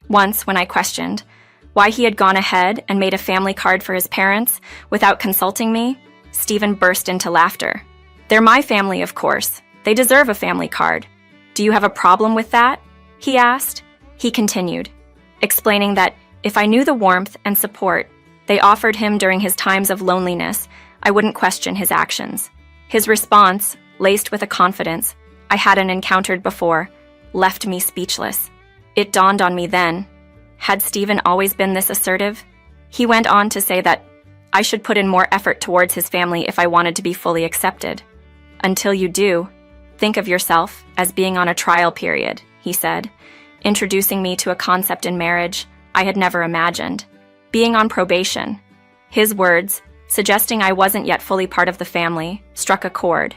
Once, when I questioned why he had gone ahead and made a family card for his parents without consulting me, Stephen burst into laughter. "They're my family, of course. They deserve a family card. Do you have a problem with that?" he asked. He continued, explaining that if I knew the warmth and support they offered him during his times of loneliness, I wouldn't question his actions. His response, laced with a confidence I hadn't encountered before, left me speechless. It dawned on me then. Had Stephen always been this assertive? He went on to say that I should put in more effort towards his family if I wanted to be fully accepted. "Until you do, think of yourself as being on a trial period," he said, introducing me to a concept in marriage I had never imagined. Being on probation. His words, suggesting I wasn't yet fully part of the family, struck a chord.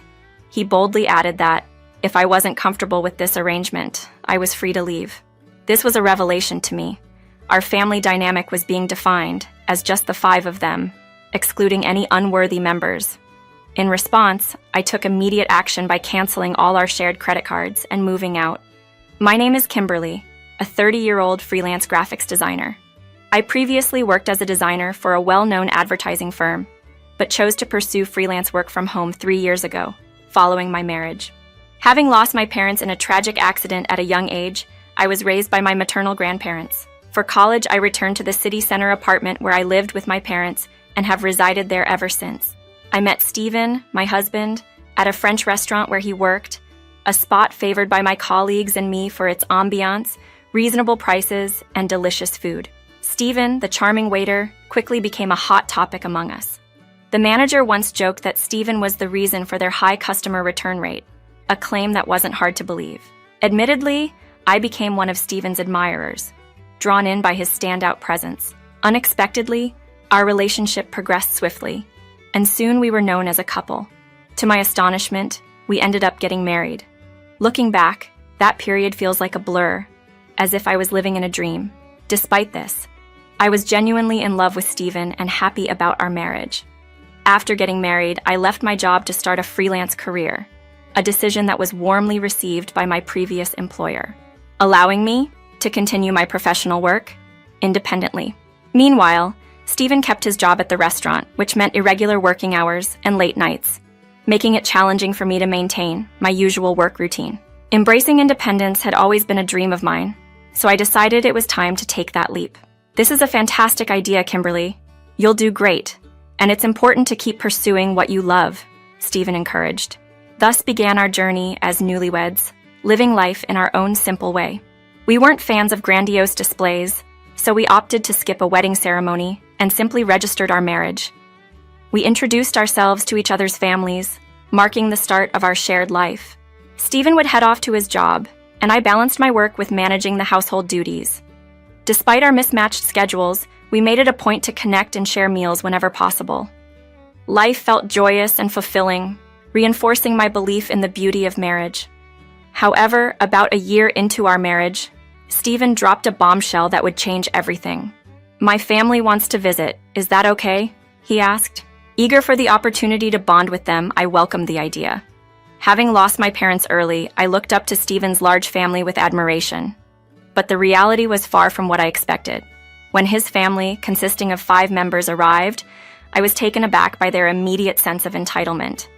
He boldly added that, if I wasn't comfortable with this arrangement, I was free to leave. This was a revelation to me. Our family dynamic was being defined as just the 5 of them, excluding any unworthy members. In response, I took immediate action by canceling all our shared credit cards and moving out. My name is Kimberly, a 30-year-old freelance graphics designer. I previously worked as a designer for a well-known advertising firm, but chose to pursue freelance work from home 3 years ago, following my marriage. Having lost my parents in a tragic accident at a young age, I was raised by my maternal grandparents. For college, I returned to the city center apartment where I lived with my parents and have resided there ever since. I met Stephen, my husband, at a French restaurant where he worked, a spot favored by my colleagues and me for its ambiance, reasonable prices, and delicious food. Stephen, the charming waiter, quickly became a hot topic among us. The manager once joked that Stephen was the reason for their high customer return rate, a claim that wasn't hard to believe. Admittedly, I became one of Stephen's admirers, drawn in by his standout presence. Unexpectedly, our relationship progressed swiftly, and soon we were known as a couple. To my astonishment, we ended up getting married. Looking back, that period feels like a blur, as if I was living in a dream. Despite this, I was genuinely in love with Stephen and happy about our marriage. After getting married, I left my job to start a freelance career, a decision that was warmly received by my previous employer, allowing me to continue my professional work independently. Meanwhile, Stephen kept his job at the restaurant, which meant irregular working hours and late nights, making it challenging for me to maintain my usual work routine. Embracing independence had always been a dream of mine, so I decided it was time to take that leap. "This is a fantastic idea, Kimberly. You'll do great, and it's important to keep pursuing what you love," Stephen encouraged. Thus began our journey as newlyweds, living life in our own simple way. We weren't fans of grandiose displays, so we opted to skip a wedding ceremony and simply registered our marriage. We introduced ourselves to each other's families, marking the start of our shared life. Stephen would head off to his job, and I balanced my work with managing the household duties. Despite our mismatched schedules, we made it a point to connect and share meals whenever possible. Life felt joyous and fulfilling, reinforcing my belief in the beauty of marriage. However, about a year into our marriage, Stephen dropped a bombshell that would change everything. "My family wants to visit. Is that okay?" he asked. Eager for the opportunity to bond with them, I welcomed the idea. Having lost my parents early, I looked up to Stephen's large family with admiration. But the reality was far from what I expected. When his family, consisting of 5 members, arrived, I was taken aback by their immediate sense of entitlement.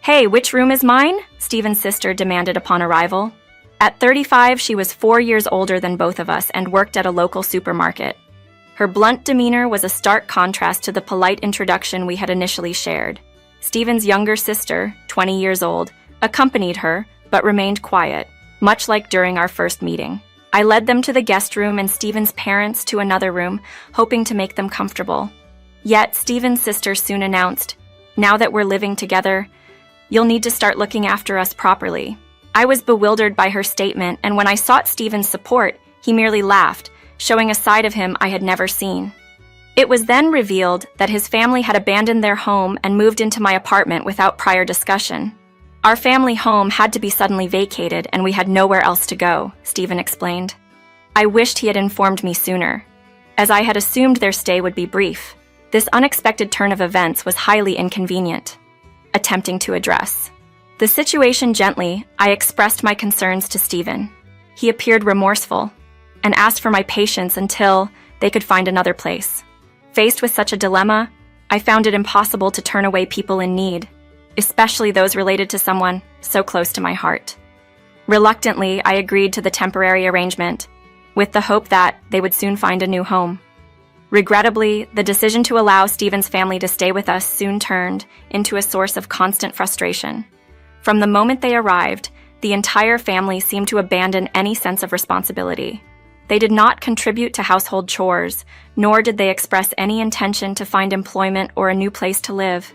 "Hey, which room is mine?" Stephen's sister demanded upon arrival. At 35, she was 4 years older than both of us and worked at a local supermarket. Her blunt demeanor was a stark contrast to the polite introduction we had initially shared. Stephen's younger sister, 20 years old, accompanied her, but remained quiet, much like during our first meeting. I led them to the guest room and Stephen's parents to another room, hoping to make them comfortable. Yet, Stephen's sister soon announced, "Now that we're living together, you'll need to start looking after us properly." I was bewildered by her statement, and when I sought Stephen's support, he merely laughed, showing a side of him I had never seen. It was then revealed that his family had abandoned their home and moved into my apartment without prior discussion. "Our family home had to be suddenly vacated, and we had nowhere else to go," Stephen explained. I wished he had informed me sooner, as I had assumed their stay would be brief. This unexpected turn of events was highly inconvenient. Attempting to address the situation gently, I expressed my concerns to Stephen. He appeared remorseful, and asked for my patience until they could find another place. Faced with such a dilemma, I found it impossible to turn away people in need, especially those related to someone so close to my heart. Reluctantly, I agreed to the temporary arrangement, with the hope that they would soon find a new home. Regrettably, the decision to allow Stephen's family to stay with us soon turned into a source of constant frustration. From the moment they arrived, the entire family seemed to abandon any sense of responsibility. They did not contribute to household chores, nor did they express any intention to find employment or a new place to live.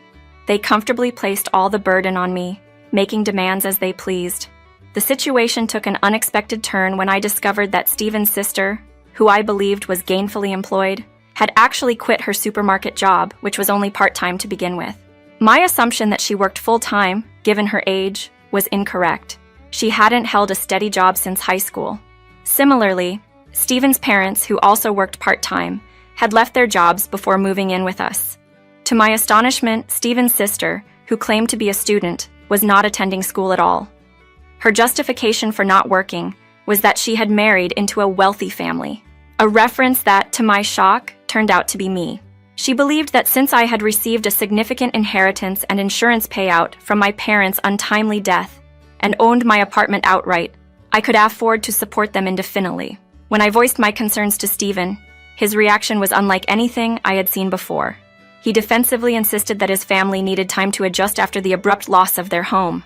They comfortably placed all the burden on me, making demands as they pleased. The situation took an unexpected turn when I discovered that Stephen's sister, who I believed was gainfully employed, had actually quit her supermarket job, which was only part-time to begin with. My assumption that she worked full-time, given her age, was incorrect. She hadn't held a steady job since high school. Similarly, Stephen's parents, who also worked part-time, had left their jobs before moving in with us. To my astonishment, Stephen's sister, who claimed to be a student, was not attending school at all. Her justification for not working was that she had married into a wealthy family, a reference that, to my shock, turned out to be me. She believed that since I had received a significant inheritance and insurance payout from my parents' untimely death and owned my apartment outright, I could afford to support them indefinitely. When I voiced my concerns to Stephen, his reaction was unlike anything I had seen before. He defensively insisted that his family needed time to adjust after the abrupt loss of their home.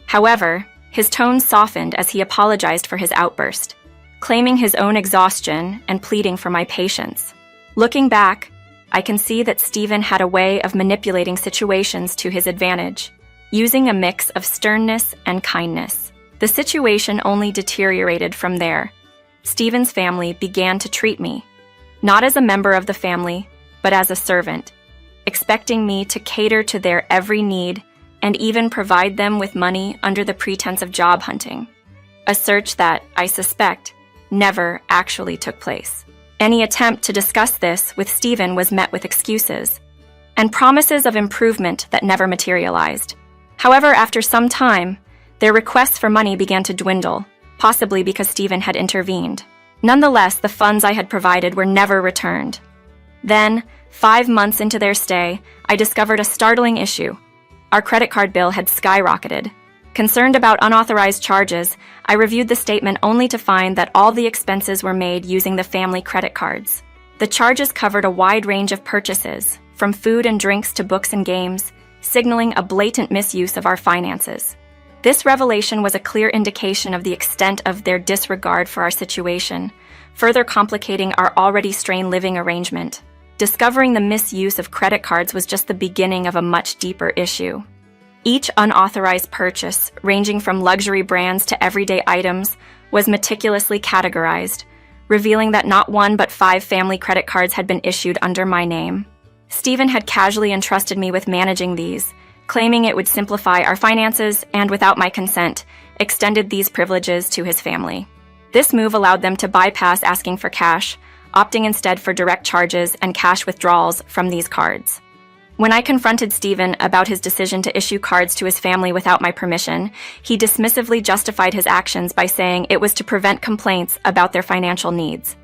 However, his tone softened as he apologized for his outburst, claiming his own exhaustion and pleading for my patience. Looking back, I can see that Stephen had a way of manipulating situations to his advantage, using a mix of sternness and kindness. The situation only deteriorated from there. Stephen's family began to treat me, not as a member of the family, but as a servant, expecting me to cater to their every need and even provide them with money under the pretense of job hunting, a search that, I suspect, never actually took place. Any attempt to discuss this with Stephen was met with excuses and promises of improvement that never materialized. However, after some time, their requests for money began to dwindle, possibly because Stephen had intervened. Nonetheless, the funds I had provided were never returned. Then, 5 months into their stay, I discovered a startling issue. Our credit card bill had skyrocketed. Concerned about unauthorized charges, I reviewed the statement only to find that all the expenses were made using the family credit cards. The charges covered a wide range of purchases, from food and drinks to books and games, signaling a blatant misuse of our finances. This revelation was a clear indication of the extent of their disregard for our situation, further complicating our already strained living arrangement. Discovering the misuse of credit cards was just the beginning of a much deeper issue. Each unauthorized purchase, ranging from luxury brands to everyday items, was meticulously categorized, revealing that not 1 but 5 family credit cards had been issued under my name. Stephen had casually entrusted me with managing these, claiming it would simplify our finances and, without my consent, extended these privileges to his family. This move allowed them to bypass asking for cash, opting instead for direct charges and cash withdrawals from these cards. When I confronted Stephen about his decision to issue cards to his family without my permission, he dismissively justified his actions by saying it was to prevent complaints about their financial needs.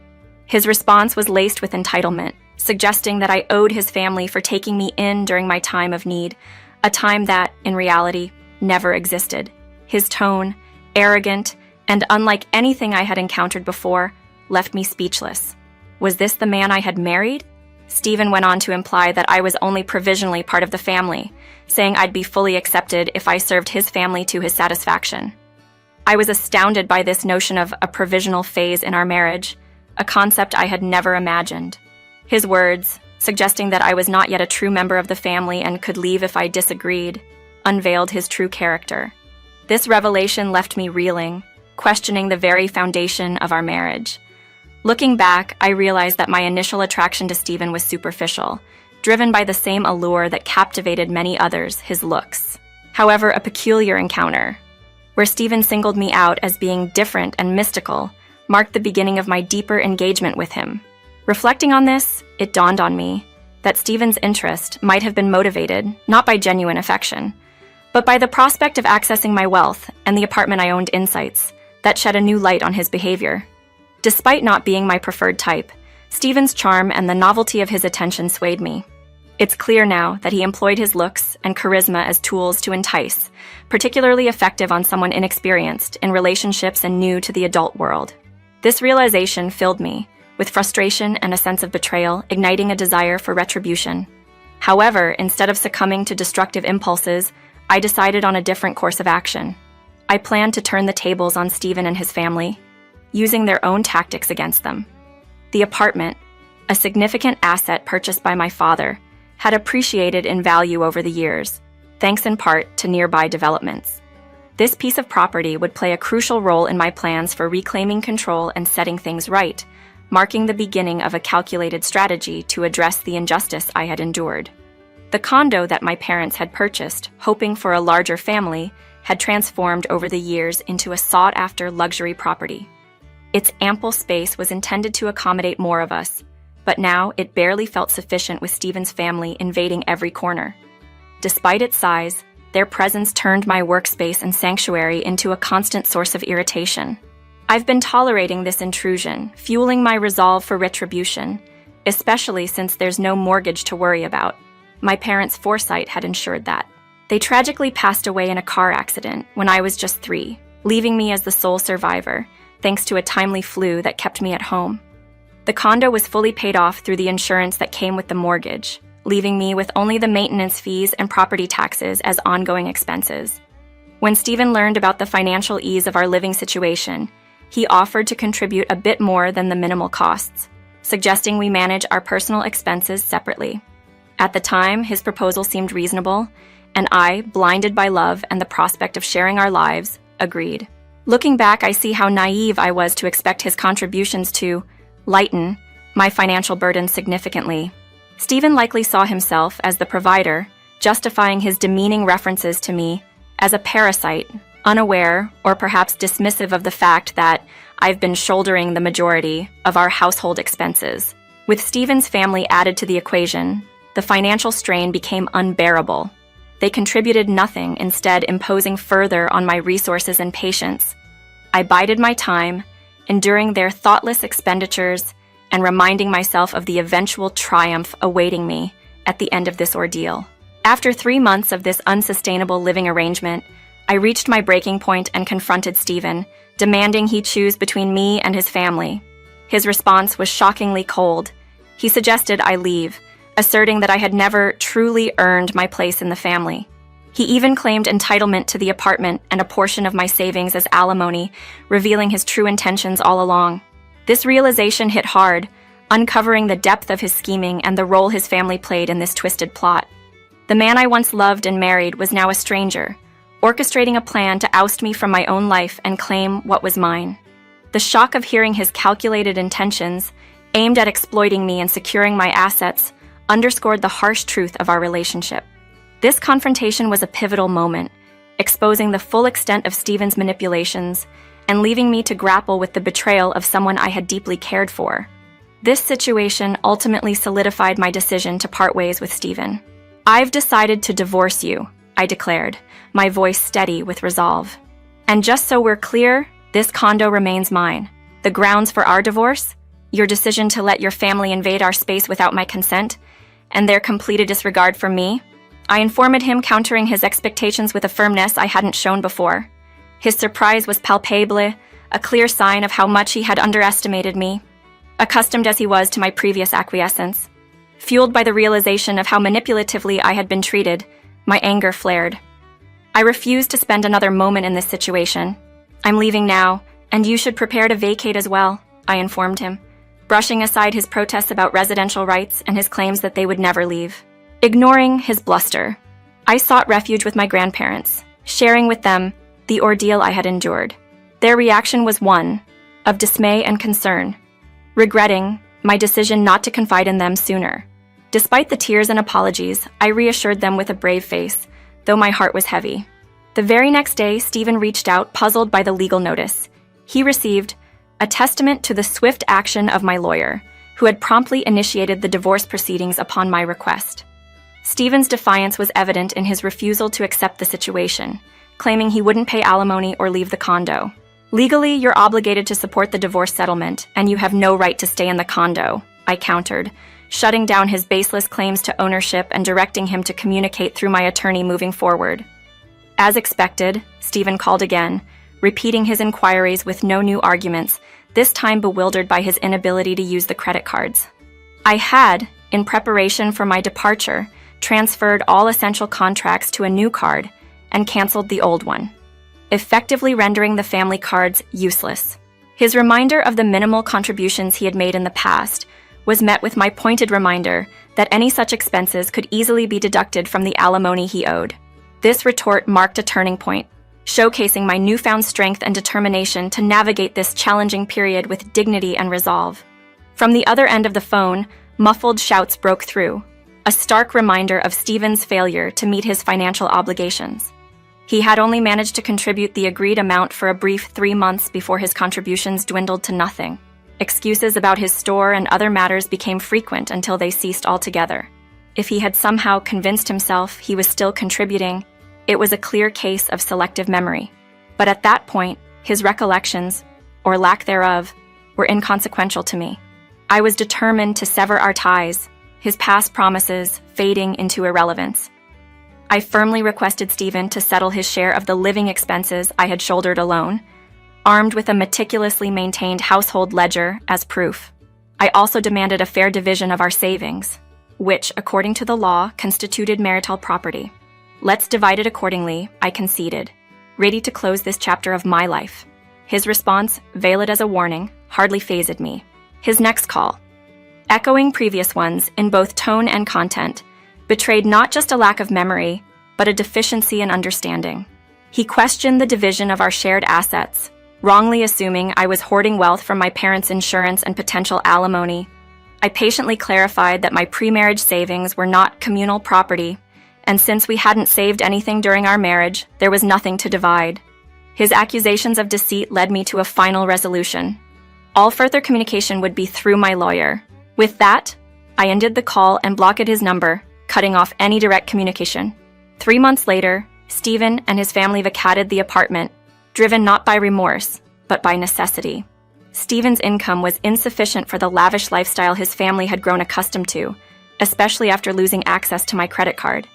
His response was laced with entitlement, suggesting that I owed his family for taking me in during my time of need, a time that, in reality, never existed. His tone, arrogant, and unlike anything I had encountered before, left me speechless. Was this the man I had married? Stephen went on to imply that I was only provisionally part of the family, saying I'd be fully accepted if I served his family to his satisfaction. I was astounded by this notion of a provisional phase in our marriage, a concept I had never imagined. His words, suggesting that I was not yet a true member of the family and could leave if I disagreed, unveiled his true character. This revelation left me reeling, questioning the very foundation of our marriage. Looking back, I realized that my initial attraction to Stephen was superficial, driven by the same allure that captivated many others, his looks. However, a peculiar encounter, where Stephen singled me out as being different and mystical, marked the beginning of my deeper engagement with him. Reflecting on this, it dawned on me that Stephen's interest might have been motivated not by genuine affection, but by the prospect of accessing my wealth and the apartment I owned insights that shed a new light on his behavior. Despite not being my preferred type, Stephen's charm and the novelty of his attention swayed me. It's clear now that he employed his looks and charisma as tools to entice, particularly effective on someone inexperienced in relationships and new to the adult world. This realization filled me with frustration and a sense of betrayal, igniting a desire for retribution. However, instead of succumbing to destructive impulses, I decided on a different course of action. I planned to turn the tables on Stephen and his family, using their own tactics against them. The apartment, a significant asset purchased by my father, had appreciated in value over the years, thanks in part to nearby developments. This piece of property would play a crucial role in my plans for reclaiming control and setting things right, marking the beginning of a calculated strategy to address the injustice I had endured. The condo that my parents had purchased, hoping for a larger family, had transformed over the years into a sought-after luxury property. Its ample space was intended to accommodate more of us, but now it barely felt sufficient with Stephen's family invading every corner. Despite its size, their presence turned my workspace and sanctuary into a constant source of irritation. I've been tolerating this intrusion, fueling my resolve for retribution, especially since there's no mortgage to worry about. My parents' foresight had ensured that. They tragically passed away in a car accident when I was just 3, leaving me as the sole survivor, thanks to a timely flu that kept me at home. The condo was fully paid off through the insurance that came with the mortgage, leaving me with only the maintenance fees and property taxes as ongoing expenses. When Stephen learned about the financial ease of our living situation, he offered to contribute a bit more than the minimal costs, suggesting we manage our personal expenses separately. At the time, his proposal seemed reasonable, and I, blinded by love and the prospect of sharing our lives, agreed. Looking back, I see how naive I was to expect his contributions to lighten my financial burden significantly. Stephen likely saw himself as the provider, justifying his demeaning references to me as a parasite, unaware or perhaps dismissive of the fact that I've been shouldering the majority of our household expenses. With Stephen's family added to the equation, the financial strain became unbearable. They contributed nothing, instead imposing further on my resources and patience. I bided my time, enduring their thoughtless expenditures and reminding myself of the eventual triumph awaiting me at the end of this ordeal. After 3 months of this unsustainable living arrangement, I reached my breaking point and confronted Stephen, demanding he choose between me and his family. His response was shockingly cold. He suggested I leave, asserting that I had never truly earned my place in the family. He even claimed entitlement to the apartment and a portion of my savings as alimony, revealing his true intentions all along. This realization hit hard, uncovering the depth of his scheming and the role his family played in this twisted plot. The man I once loved and married was now a stranger, orchestrating a plan to oust me from my own life and claim what was mine. The shock of hearing his calculated intentions, aimed at exploiting me and securing my assets, underscored the harsh truth of our relationship. This confrontation was a pivotal moment, exposing the full extent of Stephen's manipulations and leaving me to grapple with the betrayal of someone I had deeply cared for. This situation ultimately solidified my decision to part ways with Stephen. "I've decided to divorce you," I declared, my voice steady with resolve. "And just so we're clear, this condo remains mine. The grounds for our divorce? Your decision to let your family invade our space without my consent, and their complete disregard for me?" I informed him, countering his expectations with a firmness I hadn't shown before. His surprise was palpable, a clear sign of how much he had underestimated me, accustomed as he was to my previous acquiescence. Fueled by the realization of how manipulatively I had been treated, my anger flared. "I refuse to spend another moment in this situation. I'm leaving now, and you should prepare to vacate as well," I informed him, brushing aside his protests about residential rights and his claims that they would never leave. Ignoring his bluster, I sought refuge with my grandparents, sharing with them the ordeal I had endured. Their reaction was one of dismay and concern, regretting my decision not to confide in them sooner. Despite the tears and apologies, I reassured them with a brave face, though my heart was heavy. The very next day, Stephen reached out, puzzled by the legal notice. He received a testament to the swift action of my lawyer, who had promptly initiated the divorce proceedings upon my request. Stephen's defiance was evident in his refusal to accept the situation, claiming he wouldn't pay alimony or leave the condo. Legally, you're obligated to support the divorce settlement, and you have no right to stay in the condo, I countered, shutting down his baseless claims to ownership and directing him to communicate through my attorney moving forward. As expected, Stephen called again, repeating his inquiries with no new arguments, this time bewildered by his inability to use the credit cards. I had, in preparation for my departure, transferred all essential contracts to a new card and canceled the old one, effectively rendering the family cards useless. His reminder of the minimal contributions he had made in the past was met with my pointed reminder that any such expenses could easily be deducted from the alimony he owed. This retort marked a turning point, showcasing my newfound strength and determination to navigate this challenging period with dignity and resolve. From the other end of the phone, muffled shouts broke through, a stark reminder of Stephen's failure to meet his financial obligations. He had only managed to contribute the agreed amount for a brief 3 months before his contributions dwindled to nothing. Excuses about his store and other matters became frequent until they ceased altogether. If he had somehow convinced himself he was still contributing, it was a clear case of selective memory. But at that point, his recollections, or lack thereof, were inconsequential to me. I was determined to sever our ties, his past promises fading into irrelevance. I firmly requested Stephen to settle his share of the living expenses I had shouldered alone, armed with a meticulously maintained household ledger as proof. I also demanded a fair division of our savings, which, according to the law, constituted marital property. Let's divide it accordingly, I conceded, ready to close this chapter of my life. His response, veiled as a warning, hardly fazed me. His next call, echoing previous ones in both tone and content, betrayed not just a lack of memory, but a deficiency in understanding. He questioned the division of our shared assets, wrongly assuming I was hoarding wealth from my parents' insurance and potential alimony. I patiently clarified that my pre-marriage savings were not communal property, and since we hadn't saved anything during our marriage, there was nothing to divide. His accusations of deceit led me to a final resolution. All further communication would be through my lawyer. With that, I ended the call and blocked his number, cutting off any direct communication. 3 months later, Stephen and his family vacated the apartment, driven not by remorse, but by necessity. Stephen's income was insufficient for the lavish lifestyle his family had grown accustomed to, especially after losing access to my credit card.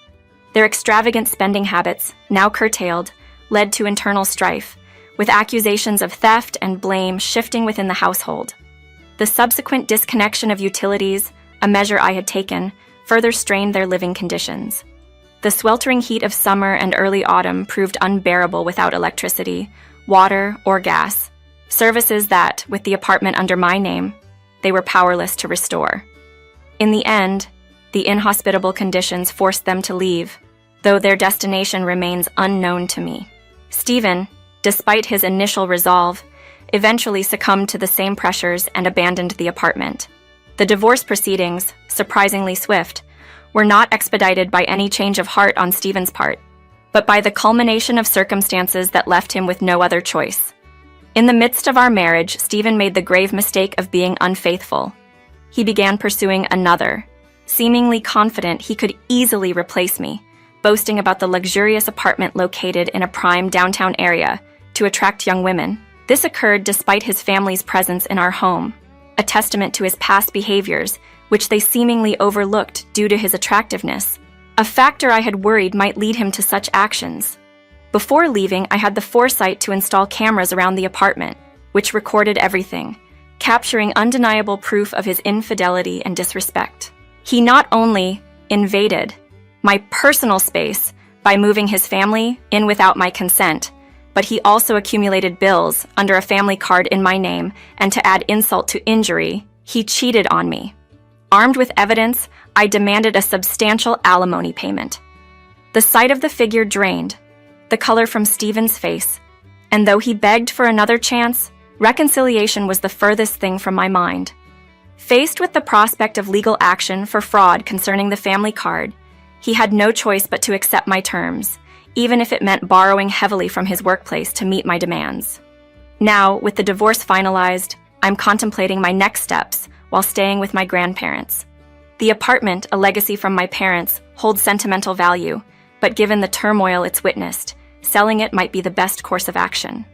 Their extravagant spending habits, now curtailed, led to internal strife, with accusations of theft and blame shifting within the household. The subsequent disconnection of utilities, a measure I had taken, further strained their living conditions. The sweltering heat of summer and early autumn proved unbearable without electricity, water, or gas, services that, with the apartment under my name, they were powerless to restore. In the end, the inhospitable conditions forced them to leave, though their destination remains unknown to me. Stephen, despite his initial resolve, eventually succumbed to the same pressures and abandoned the apartment. The divorce proceedings, surprisingly swift, were not expedited by any change of heart on Stephen's part, but by the culmination of circumstances that left him with no other choice. In the midst of our marriage, Stephen made the grave mistake of being unfaithful. He began pursuing another, seemingly confident he could easily replace me, boasting about the luxurious apartment located in a prime downtown area to attract young women. This occurred despite his family's presence in our home, a testament to his past behaviors, which they seemingly overlooked due to his attractiveness, a factor I had worried might lead him to such actions. Before leaving, I had the foresight to install cameras around the apartment, which recorded everything, capturing undeniable proof of his infidelity and disrespect. He not only invaded my personal space by moving his family in without my consent, but he also accumulated bills under a family card in my name, and to add insult to injury, he cheated on me. Armed with evidence, I demanded a substantial alimony payment. The sight of the figure drained the color from Stephen's face, and though he begged for another chance, reconciliation was the furthest thing from my mind. Faced with the prospect of legal action for fraud concerning the family card, he had no choice but to accept my terms, even if it meant borrowing heavily from his workplace to meet my demands. Now, with the divorce finalized, I'm contemplating my next steps while staying with my grandparents. The apartment, a legacy from my parents, holds sentimental value, but given the turmoil it's witnessed, selling it might be the best course of action.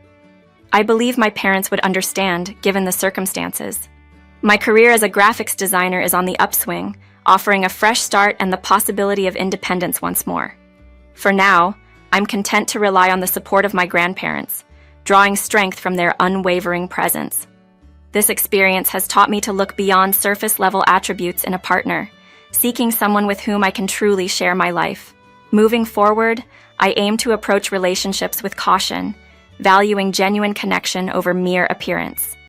I believe my parents would understand, given the circumstances. My career as a graphics designer is on the upswing, offering a fresh start and the possibility of independence once more. For now, I'm content to rely on the support of my grandparents, drawing strength from their unwavering presence. This experience has taught me to look beyond surface-level attributes in a partner, seeking someone with whom I can truly share my life. Moving forward, I aim to approach relationships with caution, valuing genuine connection over mere appearance.